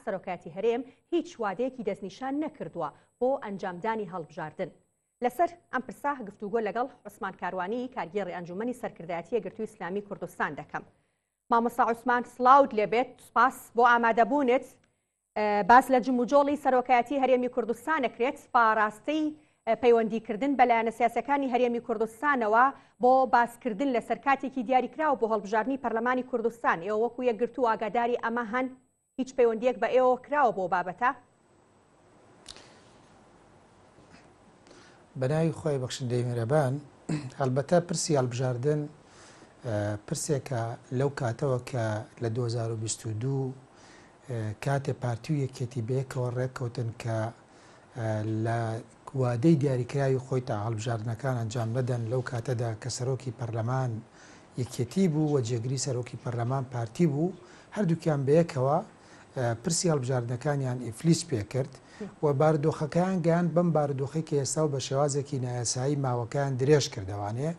سەرۆکایەتی هەرێم هیچ وادەیەکی دەستنیشان نەکردووە بۆ ئەنجامدانی هەڵبژاردن. لەسەر ئەم پرسا گفتوگۆ لەگەڵ عوسمان کاروانی کارگێڕی ئەنجومەنی سەرکردایەتی یەکگرتووی ئیسلامی کوردستان دەکەم. مامۆستا عوسمان سڵاوت لێبێت، سوپاس بۆ ئامادەبوونت. باس لە جموجۆڵی سەرۆکایەتی هەرێمی کوردستان دەکرێت پاڕاستی پەیوەندیکردن بەلایەنە سیاسەکانی هەرێمی کوردستانەوە بۆ باسکردن لە سەرکاتێکی دیاریکراوە بۆ هەڵبژاردننی پەرلەمانی کوردستان. ئێوە وەکو یەکگرتوو ئاگاداری ئەمە هەن هیچ پەیوەندیەک بە ئێوە کراوە بۆ بابەتە؟ بەناوی خۆی بەخشندەی میرەبان، هەڵبەتە پرسی هەڵبژاردن پرسێکە لەو کاتەوە کە لە 2022 کاتێ پارتی و یەکێتی بەیەکەوە ڕێککەوتن کە لە وادەی دیاریکراوی خۆی تا هەڵبژاردنەکان ئەنجام بدەن. لەو کاتەدا کە سەرۆکی پەرلەمان یەکێتی بوو و جێگری سەرۆکی پەرلەمان پارتی بوو، هەردووکیان بەیەکەوە پرسی هەڵبژاردنەکانیان ئیفلیس پێکرد و بارودۆخەکان گەیان بەم بارودۆخی کە ئێستا و بە شێوازێکی نایاسایی ماوەکان درێژ کردوانێ.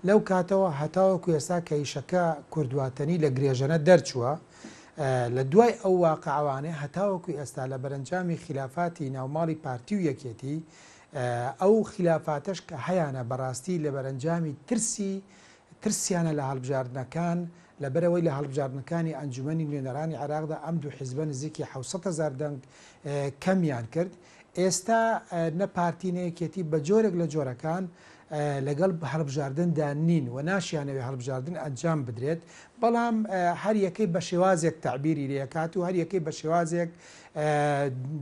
لەو کاتەوە هەتاوەکو ئێستا کە ئیشەکە کوردواتنی لە گرێژەنە دەرچووە، لە دوای ئەو واقعوانێ هەتاوەکو ئێستا لە بەرەنجامی خلافاتی ناوماڵی پارتی و یەکێتی ئەو خلافاتش کە هەیانە بەڕاستی لە بەرەنجامی ترسیانە لە هەڵبژاردنەکان لەبەرەوەی لە هەڵبژاردنەکانی ئەنجومەنی نوێنەرانی عێراقدا ئەم دوو حیزبە نزیکی 700,000 دەنگ کەمیان کرد. ئێستا نە پارتی نەیەکێتی بە جۆرێک لە جۆرەکان لەگەڵ هەڵبژاردندا نین و ناشیانەوێ هەڵبژاردن ئەنجام بدرێت، بەڵام هەر یەکەی بە شێوازێک تعبیری لێکات و هەر یەکەی بە شێوازێک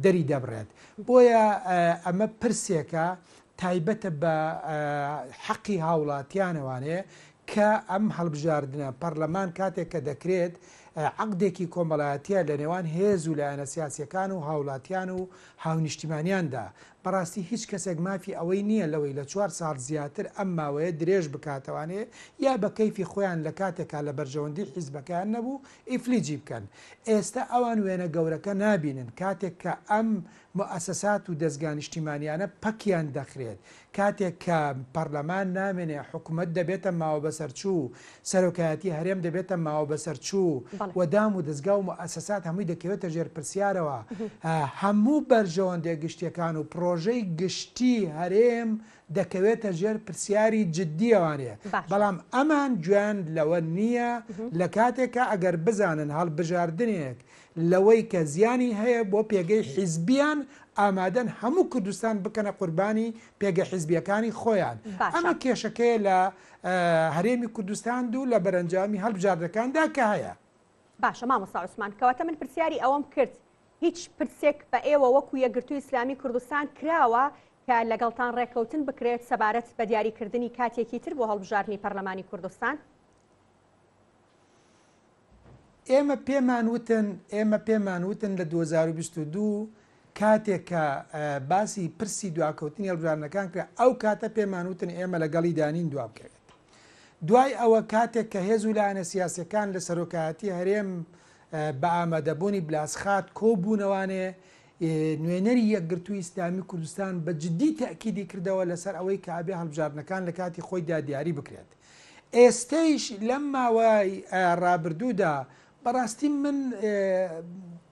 دەری دەبڕێت. بۆیە ئەمە پرسێکە تایبەتە بە حەقی هاوڵاتیانەوانێ کە ئەم هەڵبژاردنە پەرلەمان کاتێک کە دەکرێت عەقدێکی کۆمەڵایەتیە لە نێوان هێز و لایەنە سیاسیەکان و هاوڵاتیان و هاونیشتیمانیاندا. بەڕاستی هیچ کەسێک مافی ئەوەی نییە لەوەی لە 4 ساڵ زیاتر ئەم ماوەیە درێژ بکاتەوانێ یا بە کەیفی خۆیان لە کاتێکا لە بەرژەوەندی حیزبەکان نەبوو ئیفلیجی بکەن. ئێستا ئەوان وێنە گەورەکە نابینن کاتێک کە ئەم مؤسسات و دەستگا نیشتیمانیانە پەکیان دەخرێت، کاتێک کە پەرلەمان نامێنێ حکوومەت دەبێتە ماوە بەسەرچوو، سەرۆکایەتی هەرێم دەبێتە ماوە بەسەرچوو و دام و دەستگا و مؤسسات هەمووی دەکەوێتە ژێر پرسیارەوە. هەموو بەرژەوەندێک گشتیەکان و پرۆژەی گشتی هەرێم دەکەوێتە ژێر پرسیاری جددیەوانەیە. بەڵام ئەمان گویان لەوە نییە لە کاتێکە ئەگەر بزانن هەڵبژاردنێک لەوەی کە زیانی هەیە بۆ پێگەی حیزبیان ئامادەن هەموو کوردستان بکەنە قوربانی پێگە حیزبیەکانی خۆیان. ئەمە کێشەکەی لە هەرێمی کوردستان و لە بەرەنجامی هەڵبژاردنەکاندا کە هەیە. باشە مامۆستا عوسمان، کەواتە من پرسیاری ئەوەم کرد، هیچ پرسێک بە ئێوە وەکو یەکگرتووی ئیسلامی کوردستان کراوە کە لەگەڵتان ڕێکەوتن بکرێت سەبارەت بە دیاریکردنی کاتێکی تر بۆ هەڵبژاردننی پەرلەمانی کوردستان؟ ئێمە پێمان وتن لە 2022 کاتێک کە باسی پرسی دواکەوتنی هەڵبژاردنەکان کرا ئەو کاتە پێمان وتن ئێمە لەگەڵی دانین دوا بکەوێت. دوای ئەوە کاتێک کە هێز و لایەنە سیاسەکان لە سەرۆکایەتی هەرێم بە ئامادەبوونی بلاسخات کۆبوونەوانێ، نوێنەری یەکگرتووی ئیسلامی کوردستان بە جددی تەکیدی کردەوە لەسەر ئەوەی کە ئابێ هەڵبژاردنەکان لە کاتی خۆیدا دیاری بکرێت. ئێستەیش لەم ماوەی ڕابردوودا بەڕاستی من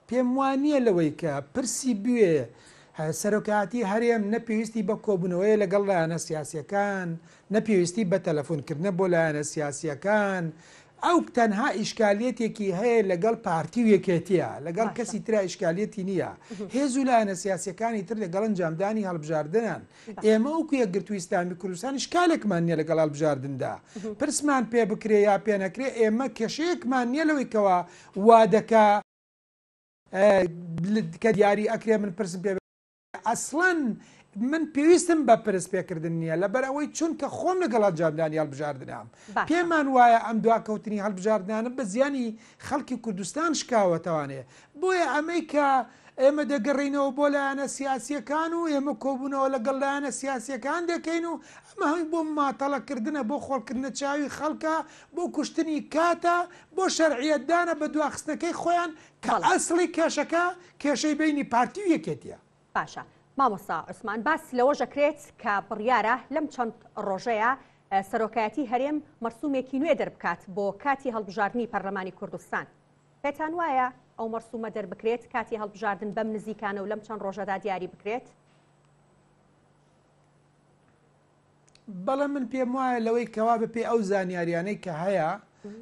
پێم وانییە لەوەی کە پرسی بوێ سەرۆکایەتی هەرێم نەپێویستی بە کۆبوونەوەی لەگەڵ لایەنە سیاسیەکان، نەپێویستی بە تەلەفۆنکردنە بۆ لایەنە سیاسیەکان. ئەو تەنها ئیشکالیەتێکی هەیە لەگەڵ پارتی و یەکێتیە، لەگەڵ کەسی ترا ئیشکالیەتی نییە. هێز و لایەنە سیاسیەکانی تر لەگەڵ ئەنجامدانی هەڵبژاردنن. ئێمە وەکو یەکگرتووی ئیسلامی کوردستان ئیشکالێکمان نییە لەگەڵ هەڵبژاردندا. پرسمان پێ بکرێ یا پێ نەکرێ، ئێمە کێشەیەکمان نییە لەوەی کەوا وا دەکا کە دیاری ئەکرێ من پرسم پێ ئەسڵەن من پێویستم بە پرس پێکردن نییە لەبەر ئەوەی چونکە خۆم لەگەڵ ئەنجامدانی هەڵبژاردنام. پێمان وایە ئەم دواکەوتنی هەڵبژاردنانە بە زیانی خەڵکی کوردستان شکاوەتەوانێ. بۆیە ئەمەی کە ئێمە دەگەڕینەوە بۆ لایەنە سیاسیەکان و ئێمە کۆبوونەوە لەگەڵ لایەنە سیاسیەکان دەکەین و ئەمە هەمی بۆ ماتەڵەکردنە، بۆ خۆڵکردنە چاوی خەڵکە، بۆ کوشتنی کاتە، بۆ شەرعیەتدانە بە دواخستنەکەی خۆیان کە ئەسڵی کێشەکە کێشەی بینی پارتی و یەکێتیە. باشە مامۆستا عوسمان، باس لەوە ژەکرێت کە بڕیارە لەم چەند ڕۆژەیە سەرۆکایەتی هەرێم مەرسومێکی نوێ دەربکات بۆ کاتی هەڵبژاردننی پەرلەمانی کوردستان. پێتان وایە ئەو مەرسومە دەربکرێت کاتی هەڵبژاردن بەم نزیکانە و لەم چەند ڕۆژەدا دیاری بکرێت؟ بەڵام من پێم وایە لەوەی کەوا بپێ ئەو زانیاریانەی کە هەیە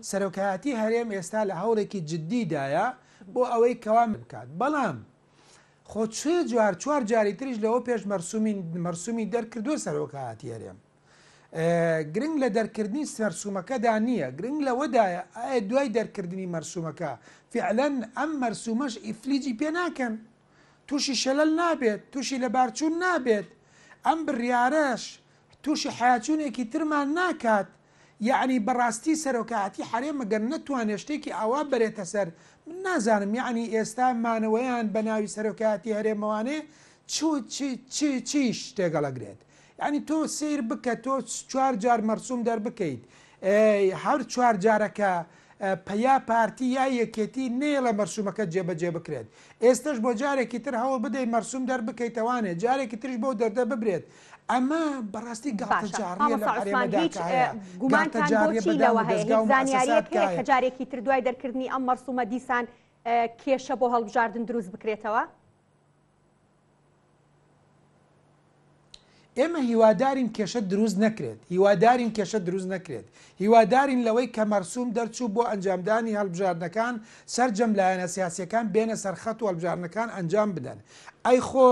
سەرۆکایەتی هەرێم ئێستا لە هەوڵێکی جددیدایە بۆ ئەوەی کەوا بکات. بەڵام خۆ چوار جاری تریش لەوە پێش مەرسومی دەرکردووە سەرۆکایەتی هەرێم. گرنگ لە دەرکردنی مەرسومەکەدا نییە، گرنگ لەوەدایە ئایا دوای دەرکردنی مەرسومەکە فعلەن ئەم مەرسومەش ئیفلیجی پێ ناکەن، تووشی شەلەل نابێت، تووشی لە بارچوون نابێت، ئەم بڕیارەش تووشی حیاچوونێکی ترمان ناکات. یعنی بەڕاستی سەرۆکایەتی هەرێم ئەگەر نەتوانێت شتێکی ئاوا بەرێتە سەر، من نازانم یعنی ئێستا مانەوەیان بە ناوی سەرۆکایەتی هەرێمەوانێ چی شتێگەڵەگرێت. یعنی تۆ سیر بکە، تۆ 4 جار مەرسوم دەربکەیت، هەر 4 جارەکە پیا پارتی یا یەکێتی نێڵە مەرسومەکە جێبەجێ بکرێت. ئێستش بۆ جارێکی تر هەوڵ بدەیت مەرسوم دەربکەیتەوانێت، جارێکی تریش بۆ دەردە ببرێت. ئەمە بەڕاستی گاڵتەجاریە لە هەرێمەدا هەیە. گومانتان بۆچی لەوە هەیە؟ هیچ زانیاریەک هەیە کە جارێکی تر دوای دەرکردنی ئەم مەرسومە دیسان کێشە بۆ هەڵبژاردن دروست بکرێتەوە؟ ئێمە هیوادارین کێشە دروست نەکرێت، هیوادارین کێشە دروست نەکرێت، هیوادارین لەوەی کە مەرسوم دەرچوو بۆ ئەنجامدانی هەڵبژاردنەکان سەرجەم لایەنە سیاسیەکان بێنە سەرخەت و هەڵبژاردنەکان ئەنجام بدەن. ئەی خۆ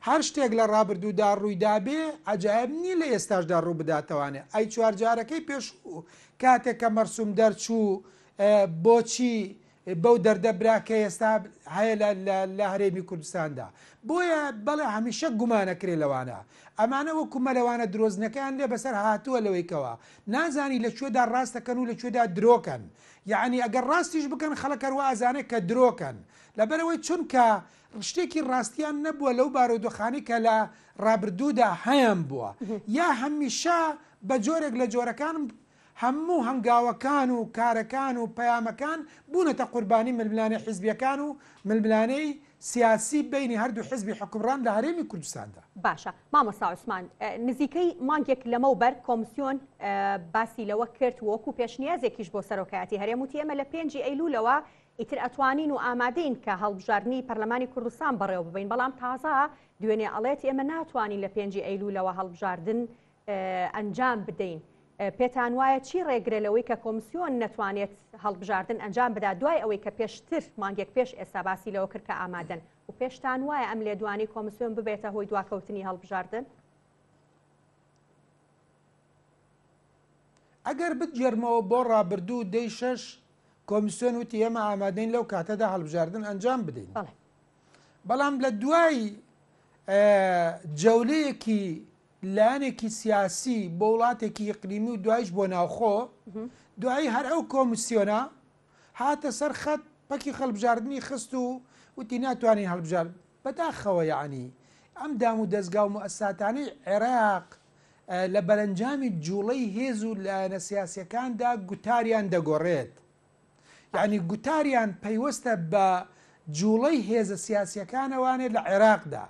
هەر شتێک لە ڕابردوودا ڕوویدا بێ عەجایب نیە لە ئێستاشدا ڕوو بداتەوانێ. ئەی 4 جارەکەی پێشوو کاتێک کە مەرسوم دەرچوو بۆچی بەو دەردەبراکە ئێستا هەیە لە هەرێمی کوردستاندا؟ بۆیە بەڵێ هەمیشە گومانەکرێ لەوانە. ئەمانە وەکو مەلەوانە درۆزنەکەیان لێ بەسەر هاتووە لەوەیکەوە نازانی لەکوێدا ڕاستەکەن و لەکوێدا درۆکەن. یعنی ئەگەر ڕاستیش بکەن خەڵک هەروە ئازانێ کە درۆکەن، لەبەرەوەی چونکە شتێکی ڕاستیان نەبووە لەو بارودۆخانی کە لە ڕابردوودا هەیان بووە، یا هەمیشە بە جۆرێک لە جۆرەکانم هەموو هەنگاوەکان و کارەکان و پەیامەکان بوونەتە قوربانی ململانەی حیزبیەکان و ململانەی سیاسی بینی هەردوو حیزبی حکومڕان لە هەرێمی کوردستاندا. باشە مامۆستا عوسمان، نزیکەی مانگێک لەمەوبەر کۆمسیۆن باسی لەوە کرد وەکو پێشنیازێکیش بۆ سەرۆکایەتی هەرێم وتی ئێمە لە 5 ئەیلولەوە ئیتر ئەتوانین و ئامادەین کە هەڵبژاردننی پەرلەمانی کوردستان بەڕێوە ببین، بەڵام تازە دوێنێ ئەڵێت ئێمە ناتوانین لە 5 ئەیلولەوە هەڵبژاردن ئەنجام بدەین. پێتان وایە چی ڕێگرێلەوەی کە کۆمسیۆن نەتوانێت هەڵبژاردن ئەنجام بدا دوای ئەوەی کە پێشتر مانگێک پێش ئێستا باسی لەوە کرد کە ئامادەن، و پێشتان وایە ئەم لێدوانی کۆمسیۆن ببێتە هۆی دواکەوتنی هەڵبژاردن؟ ئەگەر بتجێرمەوە بۆ ڕابردوو دەی 6 کۆمسیۆن وتی ئێمە ئامادەین لەو کاتەدا هەڵبژاردن ئەنجام بدەین. بەڵام لە دوای جەولەیەکی لایەنێکی سیاسی بۆ وڵاتێکی ئیقلیمی و دوایش بۆ ناوخۆ، دوایی هەر ئەو کۆمسیۆنە هاتە سەر خەت پەکی هەڵبژاردننی خست و وتی ناتوانین هەڵبژارد. بەداخەوە یعنی ئەم دام و دەستگا و مؤسساتانەی عێراق لە بەرەنجامی جوڵەی هێز و لایەنە سیاسیەکاندا گوتاریان دەگۆڕێت. یعنی گوتاریان پەیوەستە بە جوڵەی هێزە سیاسیەکانەوانێت لە عێراقدا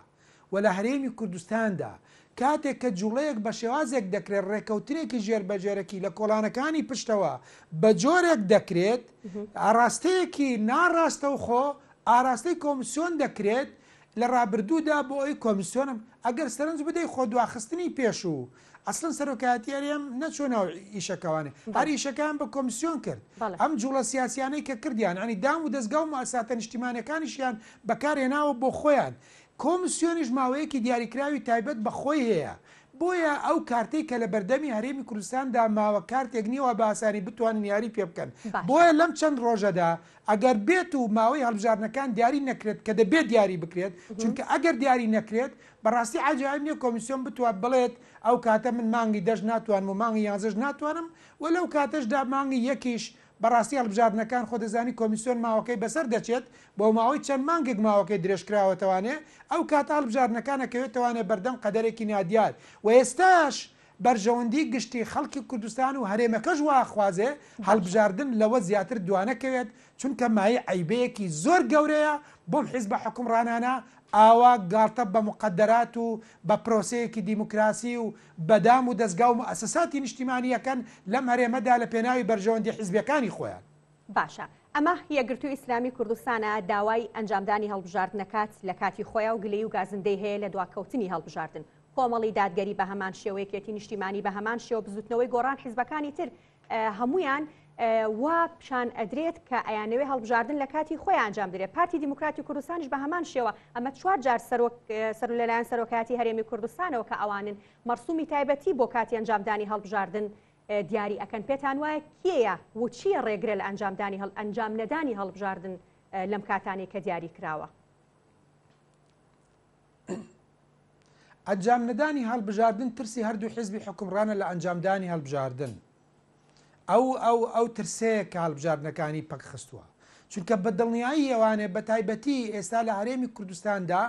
و لە هەرێمی کوردستاندا. کاتێک کە جوڵەیەک بە شێوازێک دەکرێت ڕێکەوتنێکی ژێربەجێرەکی لە کۆڵانەکانی پشتەوە بە جۆرێک دەکرێت، ئاراستەیەکی ناڕاستە و خۆ ئاراستەی کۆمسیۆن دەکرێت لە ڕابردوودا بۆ ئەوی کۆمسیۆنم ئەگەر سەرنج بدەی خۆ دواخستنی پێشوو ئەسڵن سەرۆکایەتی هەرێم نەچۆ ناو ئیشەکەوانێ هەر ئیشەکان بە کۆمسیۆن کرد. ئەم جوڵە سیاسیانەی کە کردیان ئەنی دام و دەستگا و مؤسساتە نیشتیمانیەکانیشیان بەکارهێناوە بۆ خۆیان. کۆمسیۆنیش ماوەیەکی دیاریکراوی تایبەت بە خۆی هەیە. بۆیە ئەو کارتێک کە لە بەردەمی هەرێمی کوردستاندا ماوە کارتێک نیوە بە ئاسانی بتوانن یاری پێ بکەن. بۆیە لەم چەند ڕۆژەدا ئەگەر بێت و ماوەی هەڵبژاردنەکان دیاری نەکرێت کە دەبێت دیاری بکرێت، چونکە ئەگەر دیاری نەکرێت بەڕاستی عەجایب نییە کۆمیسیۆن بتوان بڵێت ئەو کاتە من مانگی 10 ناتوانم و مانگی 11 ناتوانم، و لەو کاتەشدا مانگی یەکیش بەڕاستی هەڵبژاردنەکان خۆ دەزانی کۆمیسیۆن ماوەکەی بەسەر دەچێت بۆ ماوەی چەند مانگێک ماوەکەی درێژکراوەتەوانێ ئەو کاتە هەڵبژاردنەکانەکەوێتوانێ بەردەم قەدەرێکی نادیار. و ئێستاش بەرژەوەندی گشتی خەڵکی کوردستان و هەرێمەکەش واخوازێ هەڵبژاردن لەوە زیاتر دوانەکەوێت، چونکە مایە عیبەیەکی زۆر گەورەیە بۆم حیزبە حکومڕانانە ئاوا گاڵتە بە مقدرات و بە پرۆسەیەکی دیموکراسی و بەدام و دەستگا و مؤسساتی نیشتیمانیەکان لەم هەرێمەدا لە پێناوی بەرژەوەندی حیزبەکانی خۆیان. باشە ئەمە یەکگرتووی ئیسلامی کوردستانە داوای ئەنجامدانی هەڵبژاردنەکات لە کاتی خۆیان و گلەی و گازندەی هەیە لە دواکەوتنی هەڵبژاردن. کۆمەڵی دادگەری بە هەمان شێوەیەکێتی نیشتیمانی بە هەمان شێوە بزوتنەوەی گۆڕان حیزبەکانی تر هەمویان وا پیشان ئەدرێت کە ئەیانەوەی هەڵبژاردن لە کاتی خۆیان ئەنجام درێت. پارتی دیموکراتی کوردستانیش بە هەمان شێوە ئەمە 4 جار سەر لەلایەن سەرۆکایەتی هەرێمی کوردستانەوە کە ئەوانن مەرسومی تایبەتی بۆ کاتی ئەنجامدانی هەڵبژاردن دیاری ئەکەن. پێتان وایە کێیە و چییە ڕێگرە لە ئەنجام نەدانی هەڵبژاردن لەم کاتانی کە دیاری کراوە؟ ئەنجام نەدانی هەڵبژاردن ترسی هەردوو حیزبی حکومڕانە لە ئەنجامدانی هەڵبژاردن. ئەو ترسەیە کە هەڵبژاردنەکانی پەک خستووە، چونکە بە دڵنیایی ئەوانێ بە تایبەتی ئێستا لە هەرێمی کوردستاندا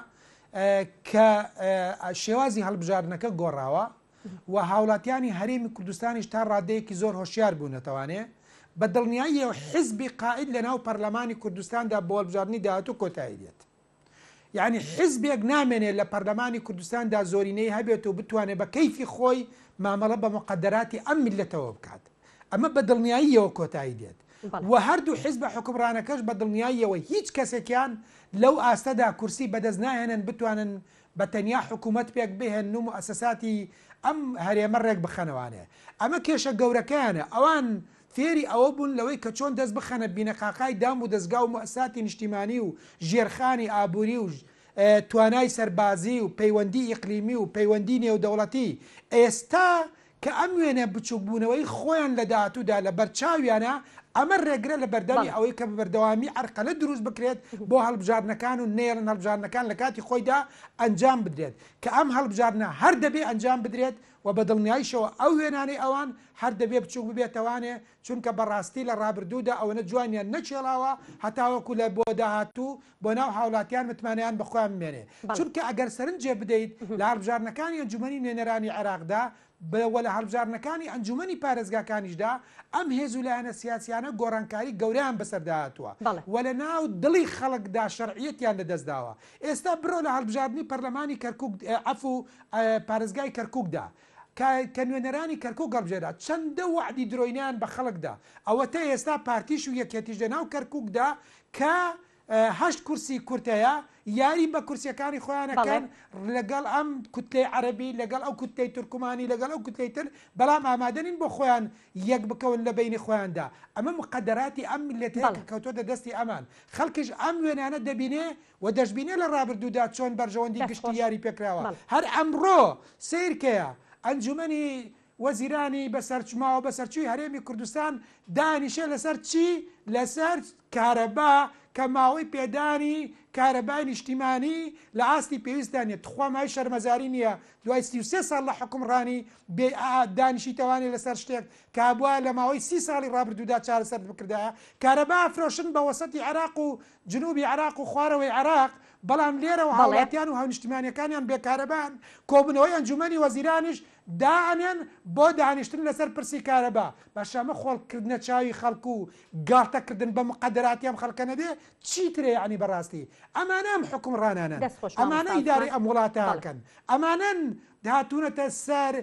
کە شێوازی هەڵبژاردنەکە گۆڕاوە و هاوڵاتیانی هەرێمی کوردستانیش تا ڕادەیەکی زۆر هۆشیار بوونەتەوانێ بە دڵنیاییەوە حیزبی قائد لە ناو پەرلەمانی کوردستاندا بۆ هەڵبژاردننی داهاتوو کۆتایی دێت. یعنی حیزبێک نامێنێت لە پەرلەمانی کوردستاندا زۆرینەی هەبێت و بتوانێت بە کەیفی خۆی مامەڵە بە مقدراتی ئەم میلەتەوە بکات. ئەمە بە دڵنیاییەوە کۆتایی دێت و هەردوو حیزبە حکومڕانەکەش بە دڵنیاییەوە هیچ کەسێکیان لەو ئاستەدا کورسی بەدەست ناهێنن بتوانن بە تەنیا حکوومەت پێک بهێن و مؤسساتی ئەم هەرێمە ڕێک بخەنەوانێ. ئەمە کێشە گەورەکەیانە. ئەوان فێری ئەوە بوون لەوەی کە چۆن دەست بخەنە بینەقاقای دام و دەستگا و مؤسساتی نیشتیمانی و ژێرخانی ئابووری و توانای سەربازی و پەیوەندی ئیقلیمی و پەیوەندی نێودەوڵەتی ئێستا کە ئەم وێنە بچووکبوونەوەی خۆیان لە داهاتوودا لە بەرچاویانە ئەمە ڕێگرە لە بەردەمی ئەوەی کە بەردەوامی عەرقەلە دروست بکرێت بۆ هەڵبژاردنەکان و نێڵن هەڵبژاردنەکان لە کاتی خۆیدا ئەنجام بدرێت کە ئەم هەڵبژاردنە هەر دەبێ ئەنجام بدرێت و بە دڵنیاییشەوە ئەو وێنانەی ئەوان هەر دەبێ بچووک ببێتەوانێ، چونکە بەڕاستی لە ڕابردوودا ئەوەنە جوانیان نەچێڵاوە هەتاوەکو لە بۆ داهاتوو بۆ ناو هاوڵاتیان متمانیان بەخۆیان بمێنێ. چونکە ئەگەر سەرنجێ بدەیت لە هەڵبژاردنەکانی ئەنجومەنی نوێنەرانی عێراقدا بەوە لە هەڵبژاردنەکانی ئەنجومەنی پارێزگاکانیشدا ئەم هێز و لایەنە سیاسیانە گۆڕانکاری گەوریان بەسەرداهاتووە و لە ناو دڵی خەڵکدا شەرعیەتیان لەدەستداوە. ئێستا بڕۆ لە هەڵبژاردننی پەرلەمانی کەرکووک عەفو پارێزگای کەرکووکدا کە نوێنەرانی کەرکووک هەڵبژێرا چەندە وعدی درۆینیان بە خەڵکدا. ئەوەتە ئێستا پارتیش و یەکێتیش لە ناو کەرکووکدا کە 8 کورسی کورتەیە یاری بە کورسیەکانی خۆیانەکەن لەگەڵ ئەم کوتلەی عەرەبی لەگەڵ ئەو کوتلەی تورکمانی لەگەڵ ئەو کوتلەی تر، بەڵام ئامادەنین بۆ خۆیان یەک بکەون لە بینی خۆیاندا. ئەمە مقدراتی ئەم میلەتەیە کە کەوتۆتە دەستی ئەمان. خەڵکیش ئەم وێنانە دەبینێ و دەشبینێ لە ڕابردوودا چۆن بەرژەوەندی گشتی یاری پێکراوە. هەر ئەمڕۆ سیرکەیە ئەنجومەنی وەزیرانی بەسەرچماوە بەسەرچووی هەرێمی کوردستان دانیشە لەسەر چی؟ لەسەر کارەبا کە ماوەی پێدانی کارەبای نیشتیمانی لە ئاستی پێویستدانێت. خۆمای شەرمەزاری نییە دوای 33 ساڵ لە حکومڕانی دانیشی تەوانی لەسەر شتێک کە بووە لە ماوەی 30 ساڵی ڕابردوودا چارەسەر بکردایە. کارەبا فرۆشن بە وەسەتی عێراق و جنوبی عێراق و خوارەوەی عێراق، بەڵام لێرەوە هاوڵاتیان و هاونیشتیمانیەکانیان بێکارەبان. کۆبوونەوەی ئەنجومەنی وەزیرانیش دانێن بۆ دانیشتن لەسەر پرسی کارەبا. باشەمە خۆڵکردنە چاوی خەڵکو و گاڵتەکردن بە مقدراتی ئەم خەڵکە نەبێ چیترێ یعنی بەڕاستی. ئەمانە ئەم حکومڕانانن، ئەمانە ئیدارەی ئەم وڵاتەکەن، ئەمانەن هاتوونەتە سەر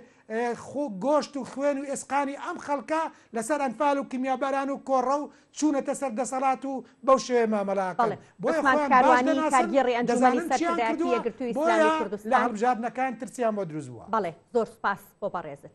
گۆشت و خوێن و ئێسقانی ئەم خەڵکە لەسەر ئەنفال و کیمیاباران و کۆڕە و چوونەتە سەر دەسەڵات و بەو شێوێ مامەڵاکەن. بۆیە لە هەڵبژاردنەکان ترسیان بۆ دروست بووە. بەڵێ زۆر سپاس بۆ بەڕێزت.